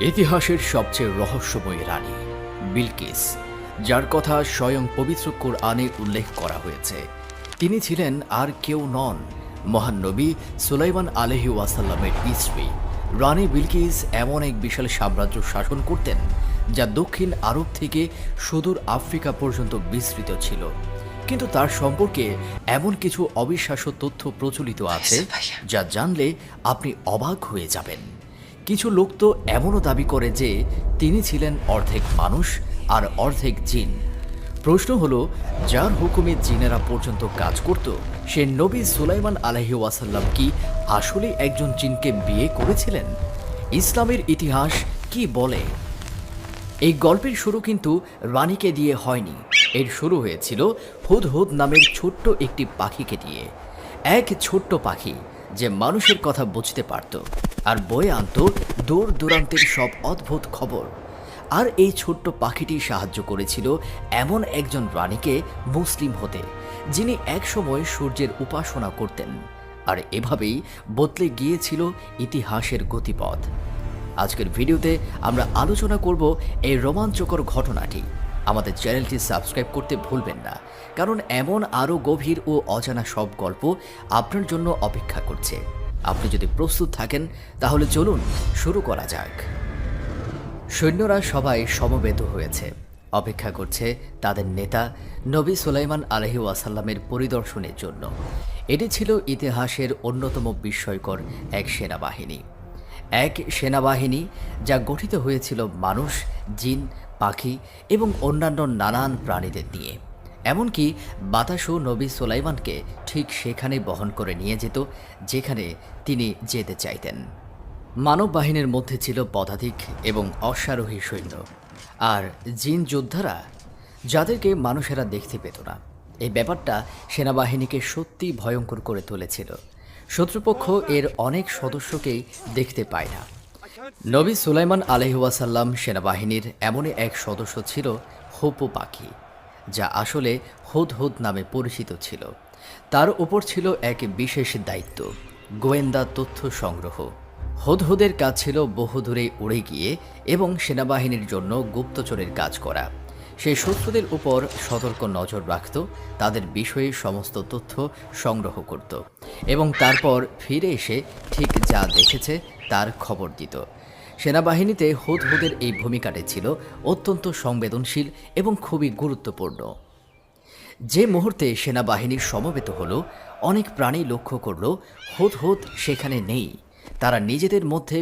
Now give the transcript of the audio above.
ইতিহাসের সবচেয়ে রহস্যময়ী রানী বিলকিস, যার কথা স্বয়ং পবিত্র কোরআনে উল্লেখ করা হয়েছে, তিনি ছিলেন আর কেউ নন, মহান নবী সুলাইমান আলাইহি ওয়াসাল্লামের স্ত্রী। রানী বিলকিস এমন এক বিশাল সাম্রাজ্য শাসন করতেন যা দক্ষিণ আরব থেকে সুদূর আফ্রিকা পর্যন্ত বিস্তৃত ছিল। কিন্তু তার সম্পর্কে এমন কিছু অবিশ্বাস্য তথ্য প্রচলিত আছে যা জানলে আপনি অবাক হয়ে যাবেন। কিছু লোক তো এমনও দাবি করে যে তিনি ছিলেন অর্ধেক মানুষ আর অর্ধেক জিন। প্রশ্ন হলো, যার হুকুমে জিনেরা পর্যন্ত কাজ করত, সে নবী সুলাইমান আলাইহি ওয়াসাল্লাম কি আসলে একজন জিনকে বিয়ে করেছিলেন? ইসলামের ইতিহাস কি বলে? এই গল্পের শুরু কিন্তু রানীকে দিয়ে হয়নি। এর শুরু হয়েছিল হুদহুদ নামের ছোট্ট একটি পাখিকে দিয়ে। এক ছোট্ট পাখি যে মানুষের কথা বুঝতে পারত আর বয়ে আনত দূর দূরান্তের সব অদ্ভুত খবর। আর এই ছোট্ট পাখিটি সাহায্য করেছিল এমন একজন রানীকে মুসলিম হতে, যিনি একসময় সূর্যের উপাসনা করতেন। আর এভাবেই বদলে গিয়েছিল ইতিহাসের গতিপথ। আজকের ভিডিওতে আমরা আলোচনা করব এই রোমাঞ্চকর ঘটনাটি। আমাদের চ্যানেলটি সাবস্ক্রাইব করতে ভুলবেন না, কারণ এমন আরও গভীর ও অজানা সব গল্প আপনার জন্য অপেক্ষা করছে। আপনি যদি প্রস্তুত থাকেন তাহলে চলুন শুরু করা যাক। সৈন্যরা সবাই সমবেত হয়েছে, অপেক্ষা করছে তাদের নেতা নবী সুলাইমান আলাইহি ওয়াসাল্লামের পরিদর্শনের জন্য। এটি ছিল ইতিহাসের অন্যতম বিস্ময়কর এক সেনাবাহিনী, যা গঠিত হয়েছিল মানুষ, জিন, পাখি এবং অন্যান্য নানান প্রাণীদের নিয়ে। এমনকি বাতাসও নবী সুলাইমানকে ঠিক সেখানে বহন করে নিয়ে যেত যেখানে তিনি যেতে চাইতেন। মানব বাহিনীর মধ্যে ছিল পদাতিক এবং অশ্বারোহী সৈন্য, আর জিন যোদ্ধারা, যাদেরকে মানুষেরা দেখতে পেত না। এই ব্যাপারটা সেনাবাহিনীকে সত্যি ভয়ঙ্কর করে তুলেছিল। শত্রুপক্ষ এর অনেক সদস্যকেই দেখতে পায় না। নবী সুলাইমান আলাইহি ওয়াসাল্লাম সেনাবাহিনীর এমনই এক সদস্য ছিল হুপু পাখি, যা আসলে হুদহুদ নামে পরিচিত ছিল। তার উপর ছিল এক বিশেষ দায়িত্ব, গোয়েন্দা তথ্য সংগ্রহ। হুদহুদের কাজ ছিল বহুদূরে উড়ে গিয়ে এবং সেনাবাহিনীর জন্য গুপ্তচরের কাজ করা। সে শত্রুদের উপর সতর্ক নজর রাখত, তাদের বিষয়ে সমস্ত তথ্য সংগ্রহ করত এবং তারপর ফিরে এসে ঠিক যা দেখেছে তার খবর দিত। সেনাবাহিনীতে হুদহুদের এই ভূমিকাটি ছিল অত্যন্ত সংবেদনশীল এবং খুবই গুরুত্বপূর্ণ। যে মুহূর্তে সেনাবাহিনীর সমবেত হলো, অনেক প্রাণী লক্ষ্য করল হুদহুদ সেখানে নেই। তারা নিজেদের মধ্যে